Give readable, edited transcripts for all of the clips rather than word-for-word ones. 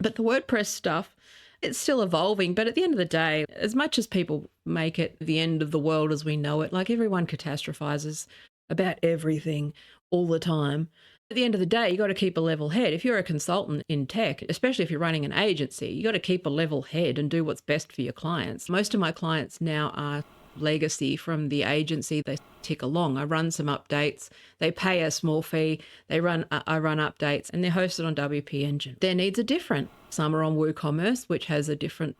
But the WordPress stuff, it's still evolving. But at the end of the day, as much as people make it the end of the world as we know it, like everyone catastrophizes about everything all the time. At the end of the day, you got to keep a level head. If you're a consultant in tech, especially if you're running an agency, you got to keep a level head and do what's best for your clients. Most of my clients now are legacy from the agency. They tick along. I run some updates. They pay a small fee. I run updates, and they're hosted on WP Engine. Their needs are different. Some are on WooCommerce, which has a different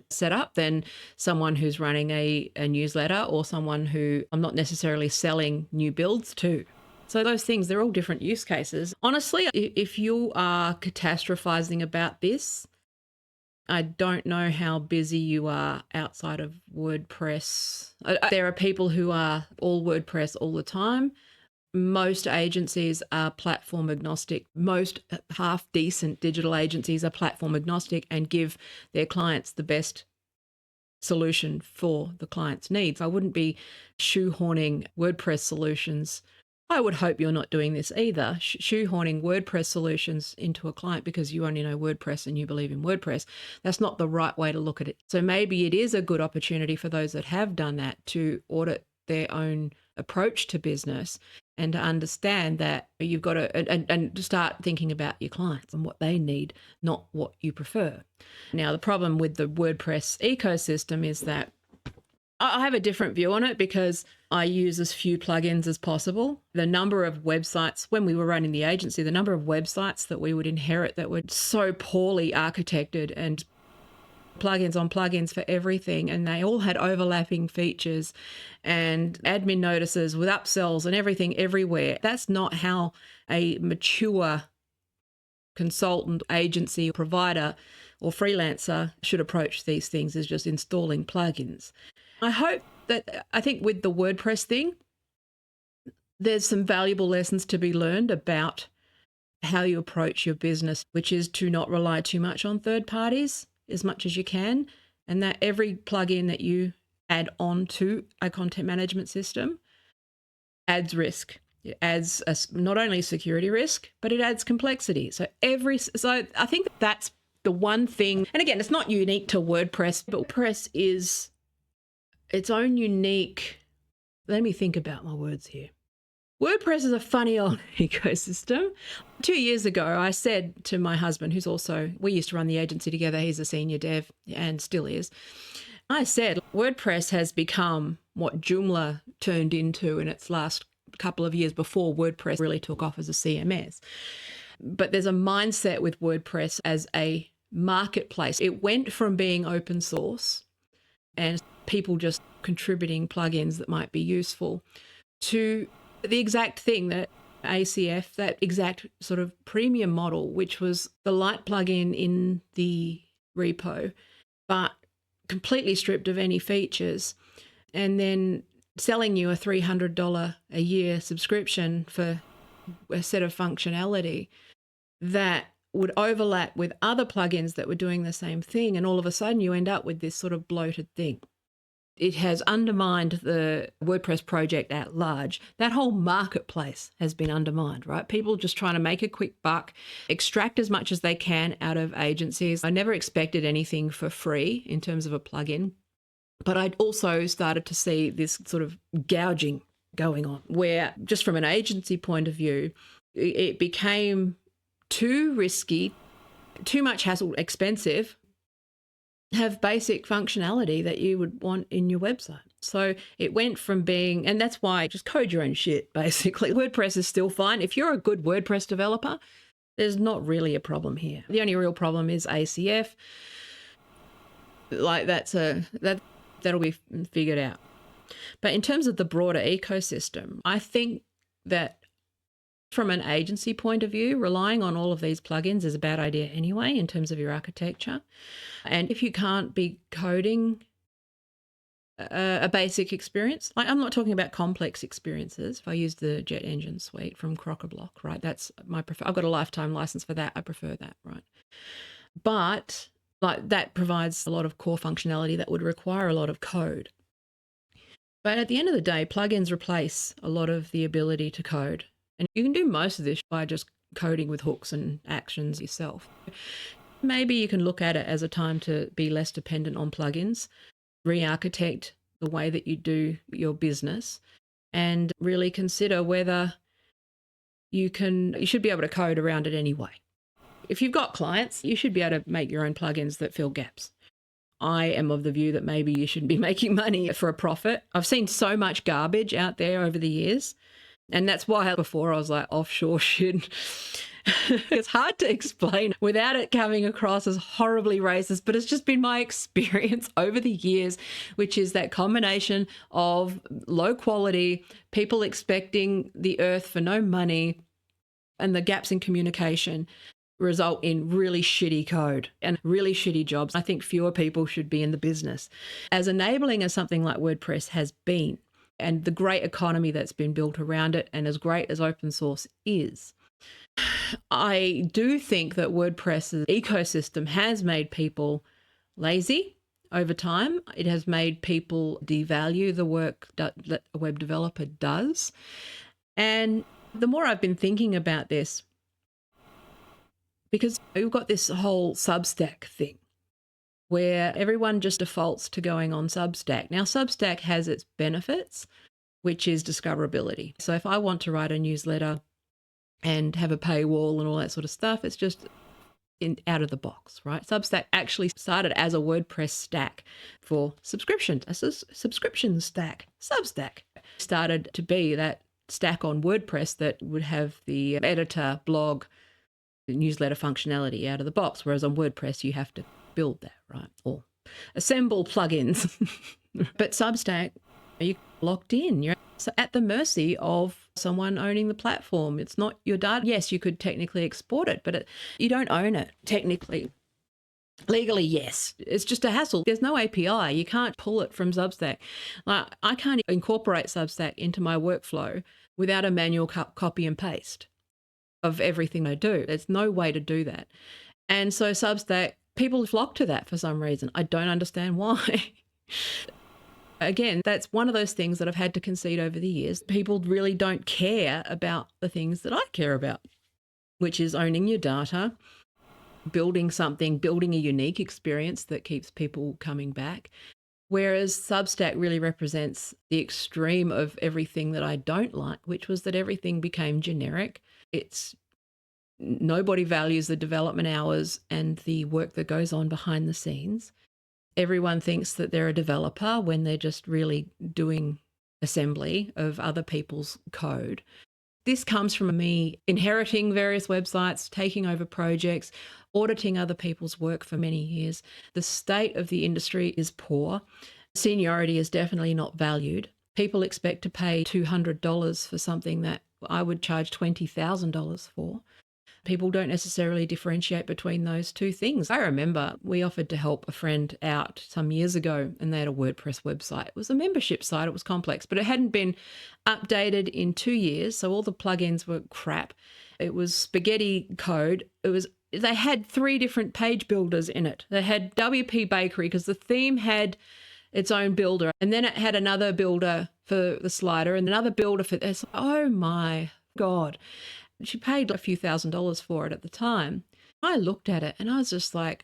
setup than someone who's running a newsletter, or someone who I'm not necessarily selling new builds to. So those things, they're all different use cases. Honestly, if you are catastrophizing about this, I don't know how busy you are outside of WordPress. There are people who are all WordPress all the time. Most agencies are platform agnostic. Most half-decent digital agencies are platform agnostic and give their clients the best solution for the client's needs. I wouldn't be shoehorning WordPress solutions. I would hope you're not doing this either, shoehorning WordPress solutions into a client because you only know WordPress and you believe in WordPress. That's not the right way to look at it. So maybe it is a good opportunity for those that have done that to audit their own approach to business and to understand that you've got to and to start thinking about your clients and what they need, not what you prefer. Now, the problem with the WordPress ecosystem is that I have a different view on it because I use as few plugins as possible. The number of websites, when we were running the agency, the number of websites that we would inherit that were so poorly architected and plugins on plugins for everything, and they all had overlapping features and admin notices with upsells and everything everywhere. That's not how a mature consultant, agency, provider or freelancer should approach these things, is just installing plugins. I think with the WordPress thing, there's some valuable lessons to be learned about how you approach your business, which is to not rely too much on third parties as much as you can, and that every plugin that you add on to a content management system adds risk. It adds not only security risk, but it adds complexity. So I think that's the one thing. And again, it's not unique to WordPress, but WordPress is its own unique, let me think about my words here. WordPress is a funny old ecosystem. 2 years ago, I said to my husband, we used to run the agency together, he's a senior dev and still is. I said, WordPress has become what Joomla turned into in its last couple of years before WordPress really took off as a CMS. But there's a mindset with WordPress as a marketplace. It went from being open source and people just contributing plugins that might be useful to the exact thing that ACF, that exact sort of premium model, which was the light plugin in the repo, but completely stripped of any features, and then selling you a $300 a year subscription for a set of functionality that would overlap with other plugins that were doing the same thing. And all of a sudden you end up with this sort of bloated thing. It has undermined the WordPress project at large. That whole marketplace has been undermined, right? People just trying to make a quick buck, extract as much as they can out of agencies. I never expected anything for free in terms of a plugin, but I'd also started to see this sort of gouging going on where just from an agency point of view, it became too risky, too much hassle, expensive, have basic functionality that you would want in your website. So it went from being, and that's why just code your own shit, basically. WordPress is still fine. If you're a good WordPress developer, there's not really a problem here. The only real problem is ACF. Like that'll be figured out. But in terms of the broader ecosystem, I think that from an agency point of view, relying on all of these plugins is a bad idea anyway in terms of your architecture. And if you can't be coding a basic experience, like I'm not talking about complex experiences. If I use the Jet Engine suite from Crock-a-Block, right, that's my prefer. I've got a lifetime license for that. I prefer that, right? But like that provides a lot of core functionality that would require a lot of code. But at the end of the day, plugins replace a lot of the ability to code. And you can do most of this by just coding with hooks and actions yourself. Maybe you can look at it as a time to be less dependent on plugins, re-architect the way that you do your business, and really consider whether you should be able to code around it anyway. If you've got clients, you should be able to make your own plugins that fill gaps. I am of the view that maybe you shouldn't be making money for a profit. I've seen so much garbage out there over the years. And that's why before I was like, offshore shit. It's hard to explain without it coming across as horribly racist, but it's just been my experience over the years, which is that combination of low quality, people expecting the earth for no money, and the gaps in communication result in really shitty code and really shitty jobs. I think fewer people should be in the business. As enabling as something like WordPress has been, and the great economy that's been built around it, and as great as open source is, I do think that WordPress's ecosystem has made people lazy over time. It has made people devalue the work that a web developer does. And the more I've been thinking about this, because we've got this whole Substack thing where everyone just defaults to going on Substack. Now, Substack has its benefits, which is discoverability. So if I want to write a newsletter and have a paywall and all that sort of stuff, it's just out of the box, right? Substack actually started as a WordPress stack for subscriptions, a subscription stack. Substack started to be that stack on WordPress that would have the editor, blog, newsletter functionality out of the box, whereas on WordPress you have to build that, right? Or assemble plugins. But Substack, you're locked in. You're at the mercy of someone owning the platform. It's not your data. Yes, you could technically export it, but you don't own it technically. Legally, yes. It's just a hassle. There's no API. You can't pull it from Substack. Like, I can't incorporate Substack into my workflow without a manual copy and paste of everything I do. There's no way to do that. And so Substack, people flock to that for some reason. I don't understand why. Again, that's one of those things that I've had to concede over the years. People really don't care about the things that I care about, which is owning your data, building something, building a unique experience that keeps people coming back. Whereas Substack really represents the extreme of everything that I don't like, which was that everything became generic. Nobody values the development hours and the work that goes on behind the scenes. Everyone thinks that they're a developer when they're just really doing assembly of other people's code. This comes from me inheriting various websites, taking over projects, auditing other people's work for many years. The state of the industry is poor. Seniority is definitely not valued. People expect to pay $200 for something that I would charge $20,000 for. People don't necessarily differentiate between those two things. I remember we offered to help a friend out some years ago, and they had a WordPress website. It was a membership site. It was complex, but it hadn't been updated in 2 years, so all the plugins were crap. It was spaghetti code. They had 3 different page builders in it. They had WP Bakery because the theme had its own builder, and then it had another builder for the slider and another builder for this. Oh my God. She paid a few $1,000s for it at the time. I looked at it and I was just like,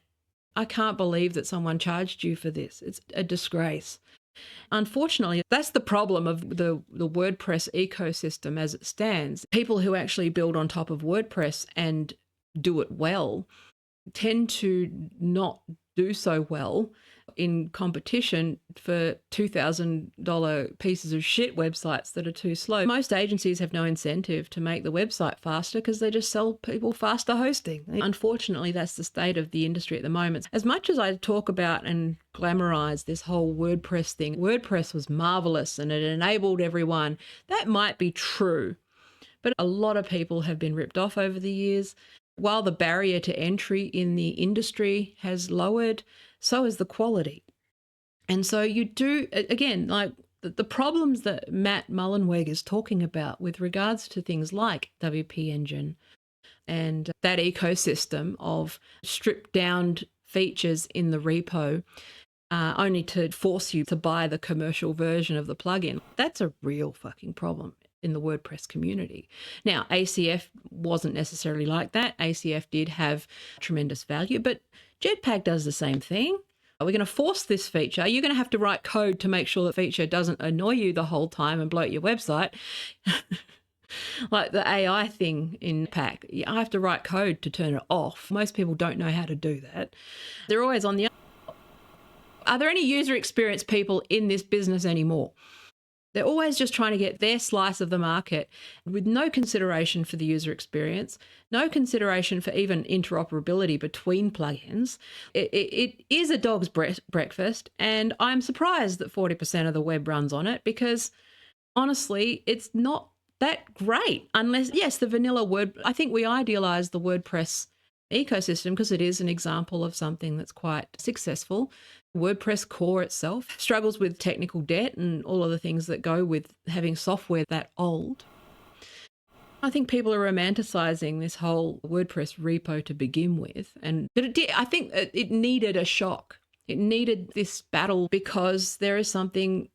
I can't believe that someone charged you for this. It's a disgrace. Unfortunately, that's the problem of the WordPress ecosystem as it stands. People who actually build on top of WordPress and do it well tend to not do so well in competition for $2,000 pieces of shit websites that are too slow. Most agencies have no incentive to make the website faster because they just sell people faster hosting. Unfortunately, that's the state of the industry at the moment. As much as I talk about and glamorize this whole WordPress thing, WordPress was marvelous and it enabled everyone. That might be true, but a lot of people have been ripped off over the years. While the barrier to entry in the industry has lowered, so is the quality. And so you do, again, like the problems that Matt Mullenweg is talking about with regards to things like WP Engine and that ecosystem of stripped down features in the repo only to force you to buy the commercial version of the plugin, that's a real fucking problem. in the WordPress community. Now, ACF wasn't necessarily like that. ACF did have tremendous value, but Jetpack does the same thing. We're going to force this feature. You're going to have to write code to make sure the feature doesn't annoy you the whole time and bloat your website. Like the AI thing in Pack, I have to write code to turn it off. Most people don't know how to do that. They're always on the... Are there any user experience people in this business anymore? They're always just trying to get their slice of the market with no consideration for the user experience, no consideration for even interoperability between plugins. It is a dog's breakfast, and I'm surprised that 40% of the web runs on it because, honestly, it's not that great unless, yes, the vanilla I think we idealize the WordPress ecosystem because it is an example of something that's quite successful. WordPress core itself struggles with technical debt and all of the things that go with having software that old. I think people are romanticizing this whole WordPress repo to begin with. But it did, I think it needed a shock. It needed this battle because there is something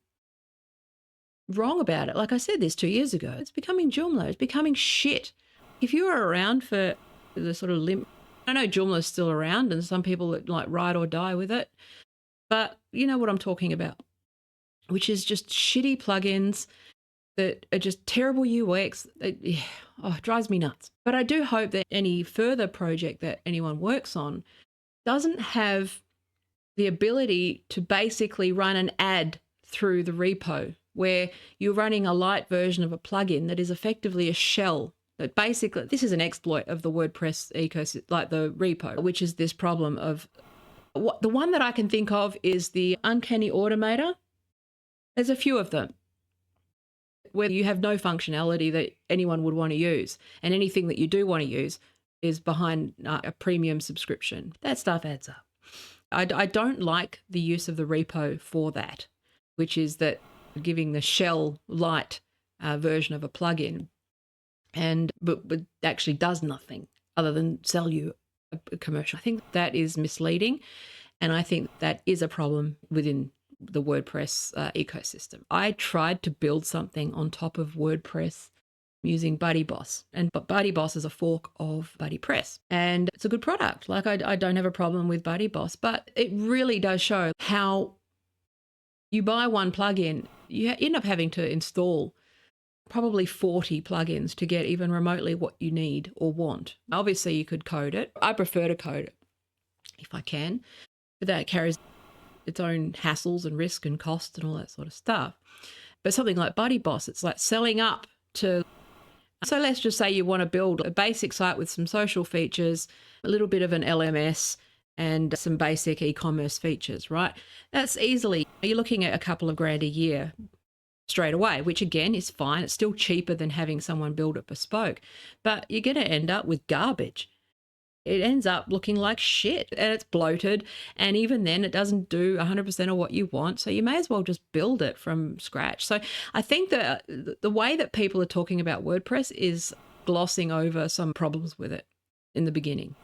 wrong about it. Like I said this 2 years ago, it's becoming Joomla. It's becoming shit. If you were around for the sort of limp, I know Joomla's still around and some people that like ride or die with it. But you know what I'm talking about, which is just shitty plugins that are just terrible UX. It drives me nuts. But I do hope that any further project that anyone works on doesn't have the ability to basically run an ad through the repo where you're running a light version of a plugin that is effectively a shell. That basically, this is an exploit of the WordPress ecosystem, like the repo, which is this problem of... The one that I can think of is the Uncanny Automator. There's a few of them where you have no functionality that anyone would want to use. And anything that you do want to use is behind a premium subscription. That stuff adds up. I don't like the use of the repo for that, which is that giving the shell light version of a plugin but actually does nothing other than sell you a commercial. I think that is misleading, and I think that is a problem within the WordPress ecosystem. I tried to build something on top of WordPress using BuddyBoss, but BuddyBoss is a fork of BuddyPress, and it's a good product. Like I don't have a problem with BuddyBoss, but it really does show how you buy one plugin, you end up having to install probably 40 plugins to get even remotely what you need or want. Obviously, you could code it. I prefer to code it if I can, but that carries its own hassles and risk and cost and all that sort of stuff. But something like BuddyBoss, it's like selling up to... So let's just say you want to build a basic site with some social features, a little bit of an LMS, and some basic e-commerce features, right? That's easily... You're looking at a couple of grand a year straight away, which again is fine. It's still cheaper than having someone build it bespoke, but you're going to end up with garbage. It ends up looking like shit and it's bloated. And even then it doesn't do 100% of what you want. So you may as well just build it from scratch. So I think that the way that people are talking about WordPress is glossing over some problems with it in the beginning,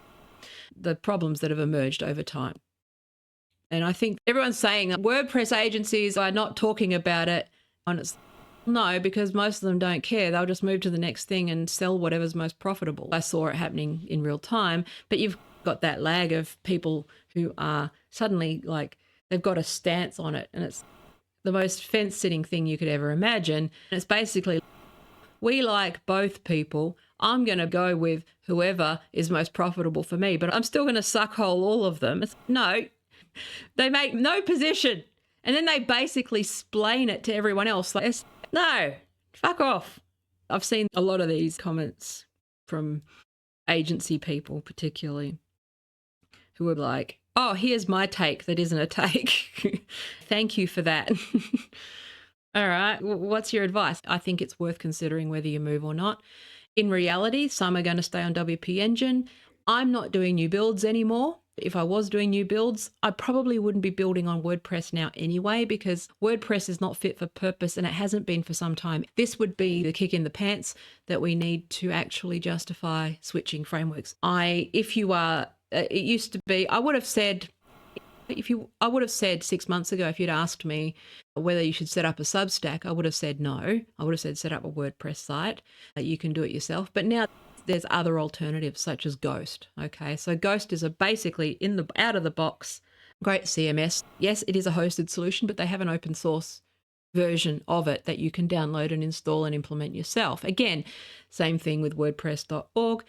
the problems that have emerged over time. And I think everyone's saying that WordPress agencies are not talking about it. No, because most of them don't care. They'll just move to the next thing and sell whatever's most profitable. I saw it happening in real time, but you've got that lag of people who are suddenly like, they've got a stance on it and it's the most fence-sitting thing you could ever imagine. And it's basically, we like both people. I'm going to go with whoever is most profitable for me, but I'm still going to suckhole all of them. No, they make no position. And then they basically explain it to everyone else. Like, no, fuck off. I've seen a lot of these comments from agency people particularly who are like, oh, here's my take that isn't a take. Thank you for that. All right, what's your advice? I think it's worth considering whether you move or not. In reality, some are going to stay on WP Engine. I'm not doing new builds anymore. If I was doing new builds, I probably wouldn't be building on WordPress now anyway, because WordPress is not fit for purpose and it hasn't been for some time. This would be the kick in the pants that we need to actually justify switching frameworks. It used to be, I would have said I would have said 6 months ago, if you'd asked me whether you should set up a Substack, I would have said no. I would have said set up a WordPress site. You can do it yourself. But now there's other alternatives such as Ghost. Okay, so Ghost is basically out of the box great CMS. Yes, it is a hosted solution, but they have an open source version of it that you can download and install and implement yourself. Again, same thing with WordPress.org.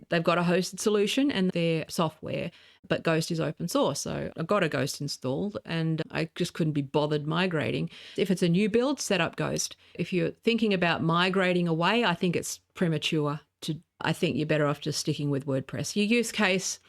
They've got a hosted solution and their software, but Ghost is open source. So I've got a Ghost installed and I just couldn't be bothered migrating. If it's a new build, set up Ghost. If you're thinking about migrating away, I think it's premature. I think you're better off just sticking with WordPress. Your use case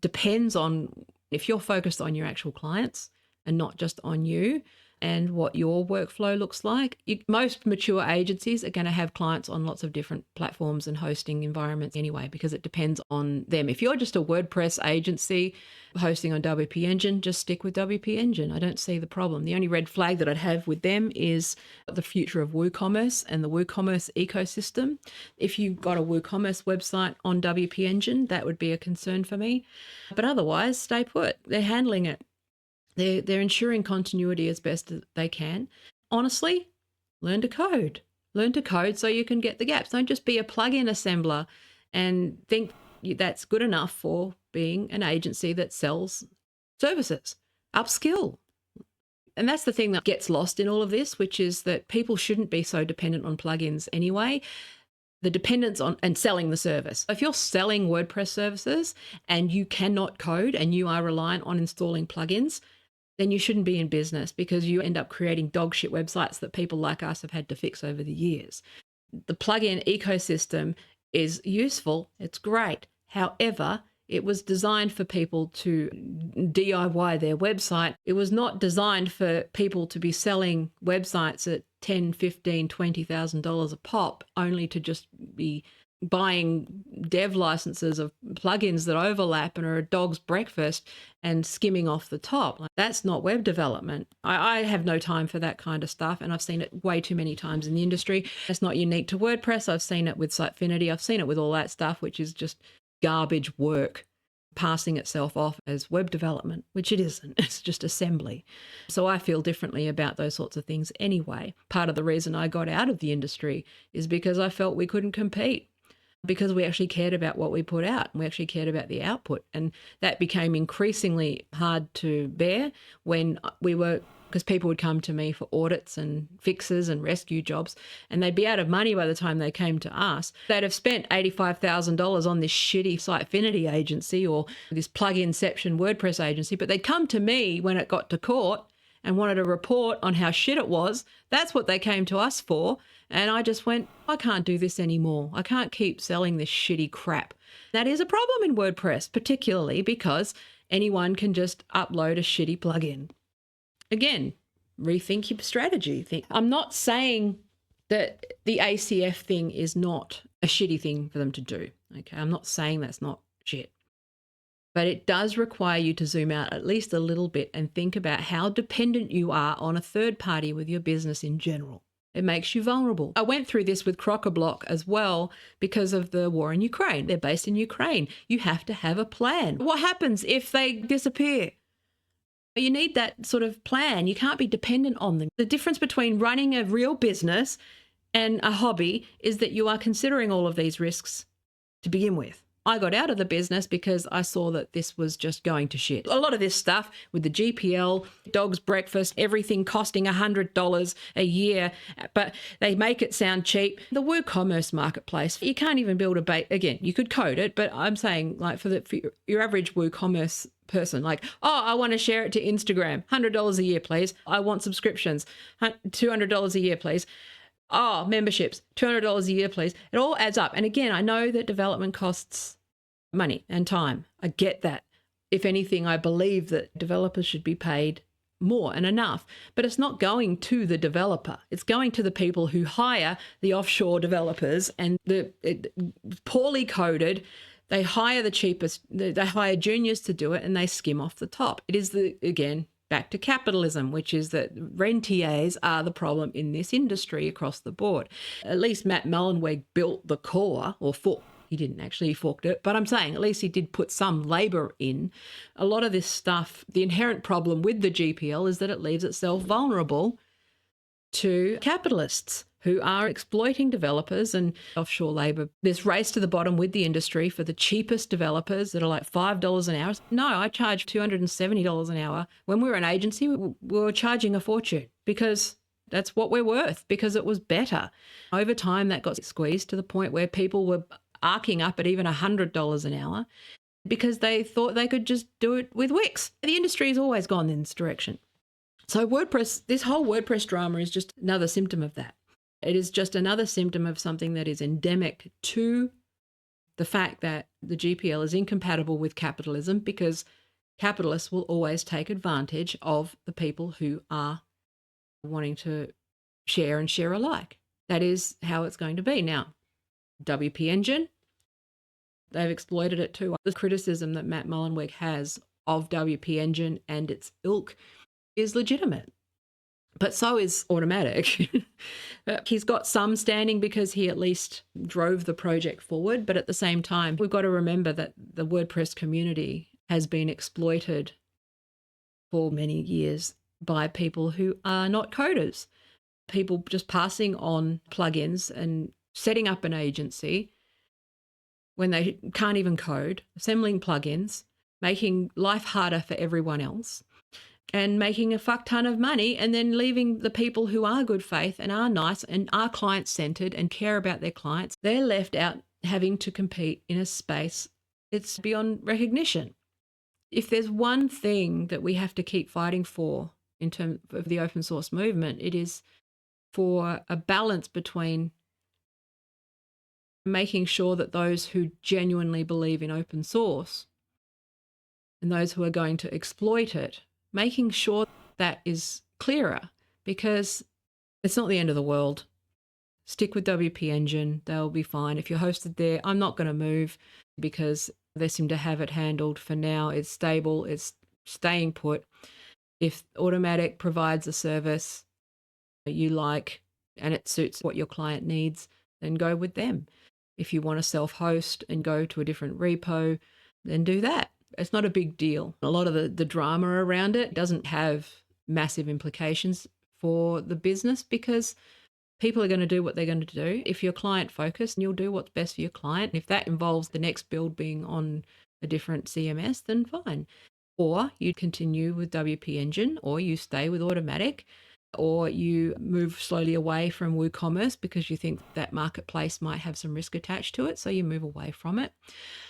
depends on if you're focused on your actual clients and not just on you and what your workflow looks like. Most mature agencies are going to have clients on lots of different platforms and hosting environments anyway, because it depends on them. If you're just a WordPress agency hosting on WP Engine, just stick with WP Engine. I don't see the problem. The only red flag that I'd have with them is the future of WooCommerce and the WooCommerce ecosystem. If you've got a WooCommerce website on WP Engine, that would be a concern for me. But otherwise, stay put. They're handling it. They're ensuring continuity as best as they can. Honestly, learn to code. Learn to code so you can get the gaps. Don't just be a plugin assembler and think that's good enough for being an agency that sells services. Upskill. And that's the thing that gets lost in all of this, which is that people shouldn't be so dependent on plugins anyway. The dependence on and selling the service. If you're selling WordPress services and you cannot code and you are reliant on installing plugins, then you shouldn't be in business, because you end up creating dog shit websites that people like us have had to fix over the years. The plugin ecosystem is useful. It's great. However, it was designed for people to DIY their website. It was not designed for people to be selling websites at $10,000, $15,000, $20,000 a pop, only to just be buying dev licenses of plugins that overlap and are a dog's breakfast and skimming off the top. That's not web development. I have no time for that kind of stuff, and I've seen it way too many times in the industry. It's not unique to WordPress. I've seen it with Sitefinity. I've seen it with all that stuff, which is just garbage work passing itself off as web development, which it isn't. It's just assembly. So I feel differently about those sorts of things anyway. Part of the reason I got out of the industry is because I felt we couldn't compete, because we actually cared about what we put out and we actually cared about the output. And that became increasingly hard to bear when because people would come to me for audits and fixes and rescue jobs, and they'd be out of money by the time they came to us. They'd have spent $85,000 on this shitty Sitefinity agency or this plug-inception WordPress agency, but they'd come to me when it got to court and wanted a report on how shit it was. That's what they came to us for. And I just went, I can't do this anymore. I can't keep selling this shitty crap. That is a problem in WordPress, particularly because anyone can just upload a shitty plugin. Again, rethink your strategy. I'm not saying that the ACF thing is not a shitty thing for them to do. Okay, I'm not saying that's not shit. But it does require you to zoom out at least a little bit and think about how dependent you are on a third party with your business in general. It makes you vulnerable. I went through this with Crock-a-Block as well because of the war in Ukraine. They're based in Ukraine. You have to have a plan. What happens if they disappear? You need that sort of plan. You can't be dependent on them. The difference between running a real business and a hobby is that you are considering all of these risks to begin with. I got out of the business because I saw that this was just going to shit. A lot of this stuff with the GPL, dog's breakfast, everything costing $100 a year, but they make it sound cheap. The WooCommerce marketplace, you can't even build again, you could code it, but I'm saying like for your average WooCommerce person, like, oh, I want to share it to Instagram, $100 a year, please. I want subscriptions, $200 a year, please. Oh, memberships, $200 a year, please. It all adds up. And again, I know that development costs money and time. I get that. If anything, I believe that developers should be paid more and enough. But it's not going to the developer. It's going to the people who hire the offshore developers and poorly coded. They hire the cheapest. They hire juniors to do it and they skim off the top. It is again, back to capitalism, which is that rentiers are the problem in this industry across the board. At least Matt Mullenweg built the core, or He didn't actually, he forked it. But I'm saying at least he did put some labor in. A lot of this stuff, the inherent problem with the GPL is that it leaves itself vulnerable to capitalists who are exploiting developers and offshore labor. This race to the bottom with the industry for the cheapest developers that are like $5 an hour. No, I charge $270 an hour. When we were an agency, we were charging a fortune because that's what we're worth, because it was better. Over time, that got squeezed to the point where people were arcing up at even $100 an hour because they thought they could just do it with Wix. The industry has always gone in this direction. So WordPress, this whole WordPress drama is just another symptom of that. It is just another symptom of something that is endemic to the fact that the GPL is incompatible with capitalism, because capitalists will always take advantage of the people who are wanting to share and share alike. That is how it's going to be. Now, WP Engine, they've exploited it too. The criticism that Matt Mullenweg has of WP Engine and its ilk is legitimate, but so is Automatic. He's got some standing because he at least drove the project forward, but at the same time, we've got to remember that the WordPress community has been exploited for many years by people who are not coders, people just passing on plugins and setting up an agency when they can't even code, assembling plugins, making life harder for everyone else, and making a fuck ton of money, and then leaving the people who are good faith and are nice and are client-centered and care about their clients, they're left out having to compete in a space it's beyond recognition. If there's one thing that we have to keep fighting for in terms of the open source movement, it is for a balance between making sure that those who genuinely believe in open source and those who are going to exploit it, making sure that is clearer, because it's not the end of the world. Stick with WP Engine, they'll be fine. If you're hosted there, I'm not going to move because they seem to have it handled for now. It's stable, it's staying put. If Automatic provides a service that you like and it suits what your client needs, then go with them. If you want to self-host and go to a different repo, then do that. It's not a big deal. A lot of the drama around it doesn't have massive implications for the business because people are going to do what they're going to do. If you're client focused, you'll do what's best for your client. If that involves the next build being on a different CMS, then fine. Or you continue with WP Engine, or you stay with Automatic, or you move slowly away from WooCommerce because you think that marketplace might have some risk attached to it, so you move away from it.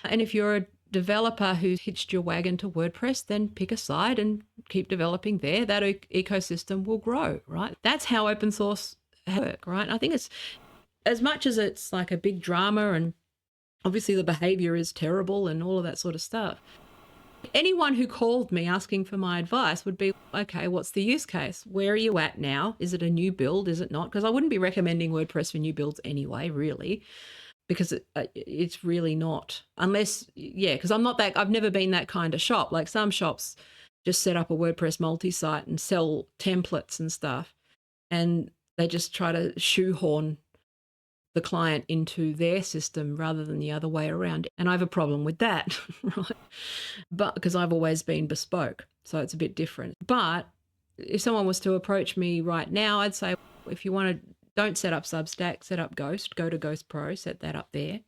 And if you're a developer who's hitched your wagon to WordPress, then pick a side and keep developing there. That ecosystem will grow, right? That's how open source works, right? I think it's, as much as it's like a big drama and obviously the behavior is terrible and all of that sort of stuff, anyone who called me asking for my advice would be, okay, what's the use case? Where are you at now? Is it a new build? Is it not? Because I wouldn't be recommending WordPress for new builds anyway, really, because it's really not. Unless, yeah, because I've never been that kind of shop. Like some shops just set up a WordPress multi-site and sell templates and stuff, and they just try to shoehorn the client into their system rather than the other way around. And I have a problem with that, right? But because I've always been bespoke, so it's a bit different. But if someone was to approach me right now, I'd say, if you want to, don't set up Substack, set up Ghost, go to Ghost Pro, set that up there.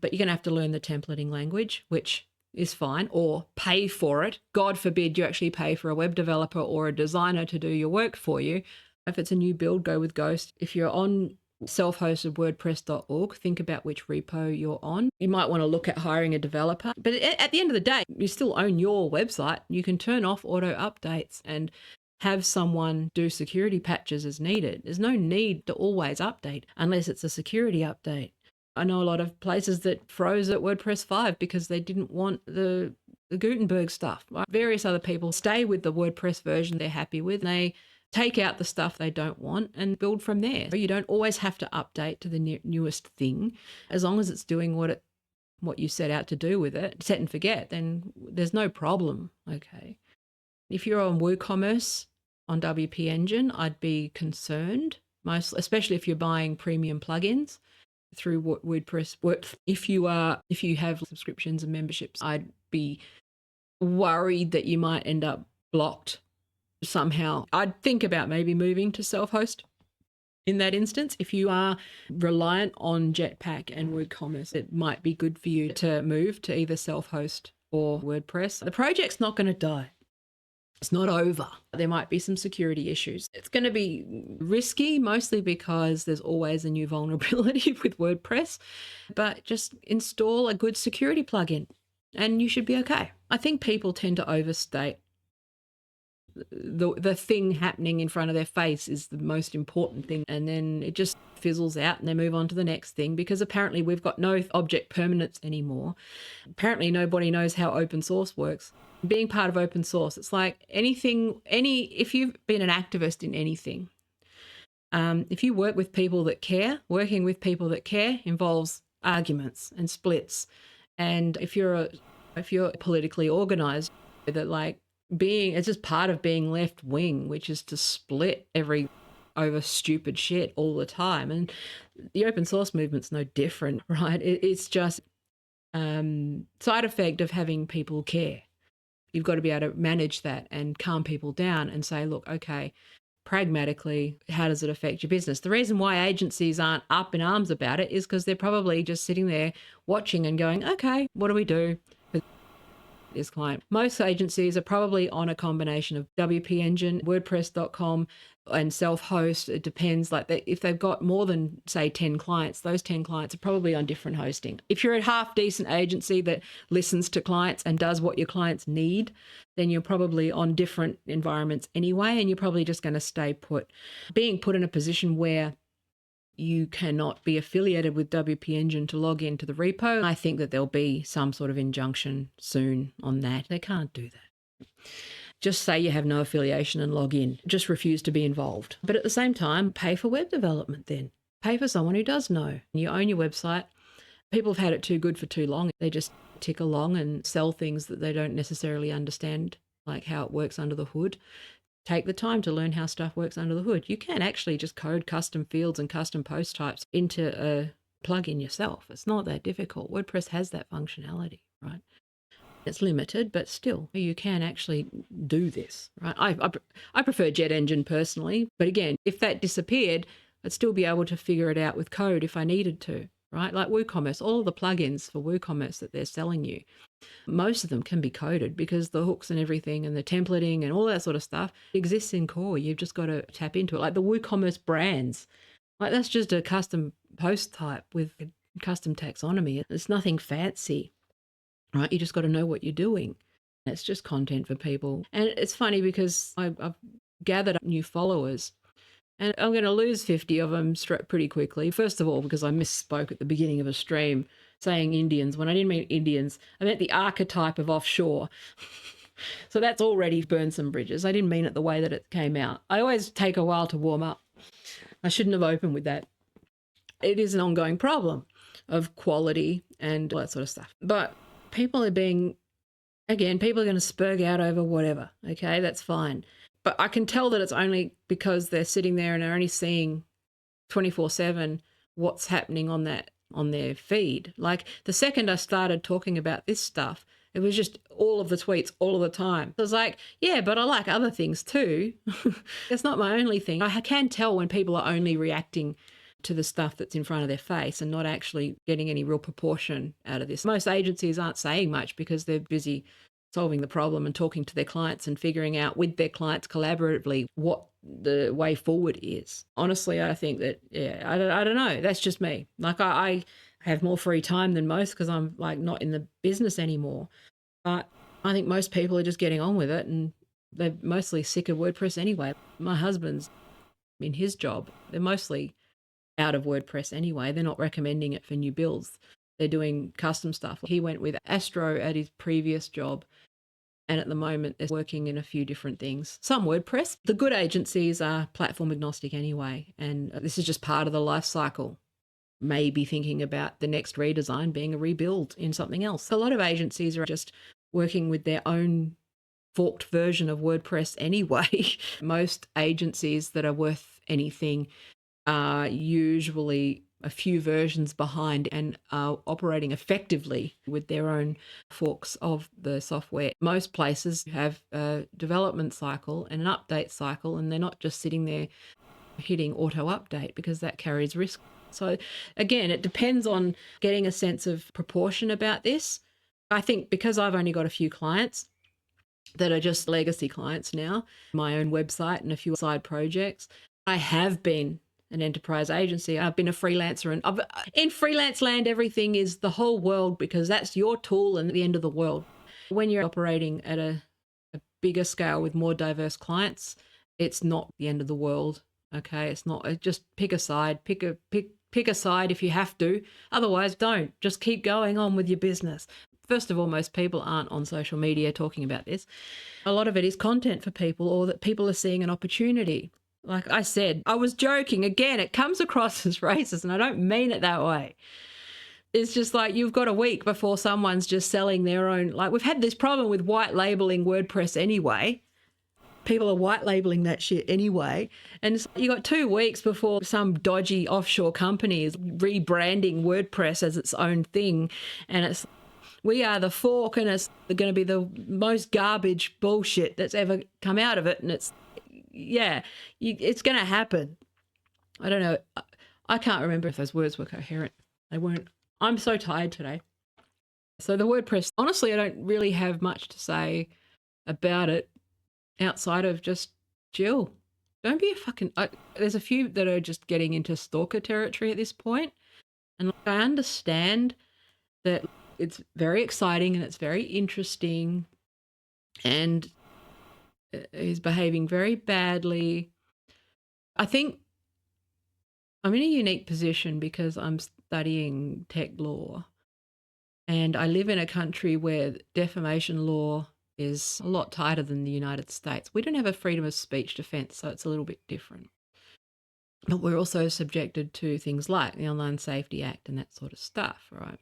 But you're going to have to learn the templating language, which is fine, or pay for it. God forbid you actually pay for a web developer or a designer to do your work for you. If it's a new build, go with Ghost. If you're on self-hosted WordPress.org, think about which repo you're on. You might want to look at hiring a developer. But at the end of the day, you still own your website. You can turn off auto updates and have someone do security patches as needed. There's no need to always update unless it's a security update. I know a lot of places that froze at WordPress 5 because they didn't want the Gutenberg stuff. Right? Various other people stay with the WordPress version they're happy with. And they take out the stuff they don't want and build from there. You don't always have to update to the newest thing. As long as it's doing what you set out to do with it, set and forget, then there's no problem, okay? If you're on WooCommerce on WP Engine, I'd be concerned, especially if you're buying premium plugins. through WordPress. If you have subscriptions and memberships, I'd be worried that you might end up blocked somehow. I'd think about maybe moving to self-host. In that instance, if you are reliant on Jetpack and WooCommerce, it might be good for you to move to either self-host or WordPress. The project's not going to die. It's not over. There might be some security issues. It's going to be risky, mostly because there's always a new vulnerability with WordPress, but just install a good security plugin and you should be okay. I think people tend to overstate the thing happening in front of their face is the most important thing, and then it just fizzles out and they move on to the next thing, because apparently we've got no object permanence anymore. Apparently nobody knows how open source works. Being part of open source, it's like if you've been an activist in anything, if you work with people that care, working with people that care involves arguments and splits. And if you're politically organized, that it's just part of being left wing, which is to split over stupid shit all the time. And the open source movement's no different, right? It's just side effect of having people care. You've got to be able to manage that and calm people down and say, look, okay, pragmatically, how does it affect your business? The reason why agencies aren't up in arms about it is because they're probably just sitting there watching and going, okay, what do we do with this client? Most agencies are probably on a combination of WP Engine, WordPress.com, and self-host. It depends. If they've got more than, say, 10 clients, those 10 clients are probably on different hosting. If you're a half-decent agency that listens to clients and does what your clients need, then you're probably on different environments anyway, and you're probably just going to stay put. Being put in a position where you cannot be affiliated with WP Engine to log into the repo, I think that there'll be some sort of injunction soon on that. They can't do that. Just say you have no affiliation and log in. Just refuse to be involved. But at the same time, pay for web development then. Pay for someone who does know. You own your website. People have had it too good for too long. They just tick along and sell things that they don't necessarily understand, like how it works under the hood. Take the time to learn how stuff works under the hood. You can actually just code custom fields and custom post types into a plugin yourself. It's not that difficult. WordPress has that functionality, right? It's limited, but still, you can actually do this, right? I prefer Jet Engine personally, but again, if that disappeared, I'd still be able to figure it out with code if I needed to, right? Like WooCommerce, all of the plugins for WooCommerce that they're selling you, most of them can be coded because the hooks and everything and the templating and all that sort of stuff exists in core. You've just got to tap into it. Like the WooCommerce brands, that's just a custom post type with a custom taxonomy. It's nothing fancy. Right, you just got to know what you're doing. It's just content for people. And it's funny because I've gathered up new followers and I'm going to lose 50 of them pretty quickly. First of all, because I misspoke at the beginning of a stream saying Indians when I didn't mean Indians. I meant the archetype of offshore. So that's already burned some bridges. I didn't mean it the way that it came out. I always take a while to warm up. I shouldn't have opened with that. It is an ongoing problem of quality and all that sort of stuff. But people are going to spurg out over whatever. Okay, that's fine. But I can tell that it's only because they're sitting there and are only seeing 24/7 what's happening on their feed. Like the second I started talking about this stuff, it was just all of the tweets all of the time. I was like, yeah, but I like other things too. It's not my only thing. I can tell when people are only reacting to the stuff that's in front of their face and not actually getting any real proportion out of this. Most agencies aren't saying much because they're busy solving the problem and talking to their clients and figuring out with their clients collaboratively what the way forward is. Honestly, I think that, I don't know. That's just me. Like I have more free time than most because I'm not in the business anymore. But I think most people are just getting on with it and they're mostly sick of WordPress anyway. My husband's in his job. They're mostly out of WordPress anyway. They're not recommending it for new builds. They're doing custom stuff. He went with Astro at his previous job, and at the moment they're working in a few different things. Some WordPress. The good agencies are platform agnostic anyway, and this is just part of the life cycle. Maybe thinking about the next redesign being a rebuild in something else. A lot of agencies are just working with their own forked version of WordPress anyway. Most agencies that are worth anything are usually a few versions behind and are operating effectively with their own forks of the software. Most places have a development cycle and an update cycle, and they're not just sitting there hitting auto update because that carries risk. So again, it depends on getting a sense of proportion about this. I think because I've only got a few clients that are just legacy clients now, my own website and a few side projects, I have been an enterprise agency. I've been a freelancer, and in freelance land, everything is the whole world because that's your tool and the end of the world. When you're operating at a bigger scale with more diverse clients, it's not the end of the world. Okay, it's not. Just pick a side. Pick a side if you have to. Otherwise, don't. Just keep going on with your business. First of all, most people aren't on social media talking about this. A lot of it is content for people, or that people are seeing an opportunity. Like I said, I was joking. Again, it comes across as racist, and I don't mean it that way. It's just like you've got a week before someone's just selling their own. Like we've had this problem with white labeling WordPress anyway. People are white labeling that shit anyway. And you got 2 weeks before some dodgy offshore company is rebranding WordPress as its own thing. And we are the fork, and it's going to be the most garbage bullshit that's ever come out of it. And it's going to happen. I don't know. I can't remember if those words were coherent. They weren't. I'm so tired today. So the WordPress, honestly, I don't really have much to say about it outside of just chill. Don't be a fucking... there's a few that are just getting into stalker territory at this point. And I understand that it's very exciting and it's very interesting and is behaving very badly. I think I'm in a unique position because I'm studying tech law, and I live in a country where defamation law is a lot tighter than the United States. We don't have a freedom of speech defense, so it's a little bit different. But we're also subjected to things like the Online Safety Act and that sort of stuff, right?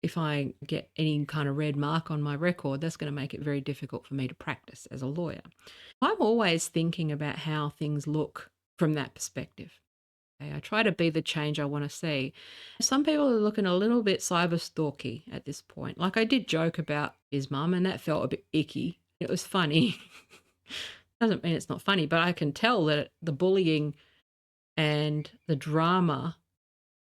If I get any kind of red mark on my record, that's going to make it very difficult for me to practice as a lawyer. I'm always thinking about how things look from that perspective. Okay? I try to be the change I want to see. Some people are looking a little bit cyber stalky at this point. Like I did joke about his mum, and that felt a bit icky. It was funny. Doesn't mean it's not funny, but I can tell that the bullying and the drama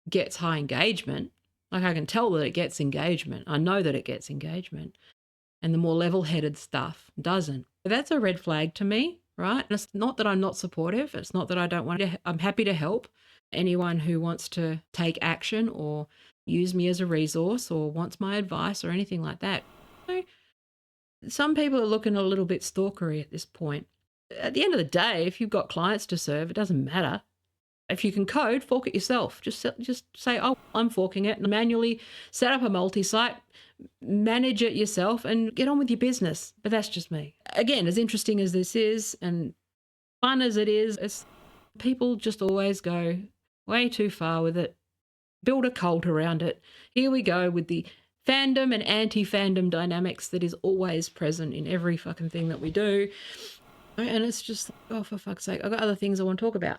gets high engagement. Like I can tell that it gets engagement. I know that it gets engagement. And the more level-headed stuff doesn't. But that's a red flag to me, right? And it's not that I'm not supportive. It's not that I don't want to. I'm happy to help anyone who wants to take action or use me as a resource or wants my advice or anything like that. So some people are looking a little bit stalkery at this point. At the end of the day, if you've got clients to serve, it doesn't matter. If you can code, fork it yourself. Just say, oh, I'm forking it, and manually set up a multi-site, manage it yourself, and get on with your business. But that's just me. Again, as interesting as this is and fun as it is, people just always go way too far with it. Build a cult around it. Here we go with the fandom and anti-fandom dynamics that is always present in every fucking thing that we do. And it's just, oh, for fuck's sake, I've got other things I want to talk about.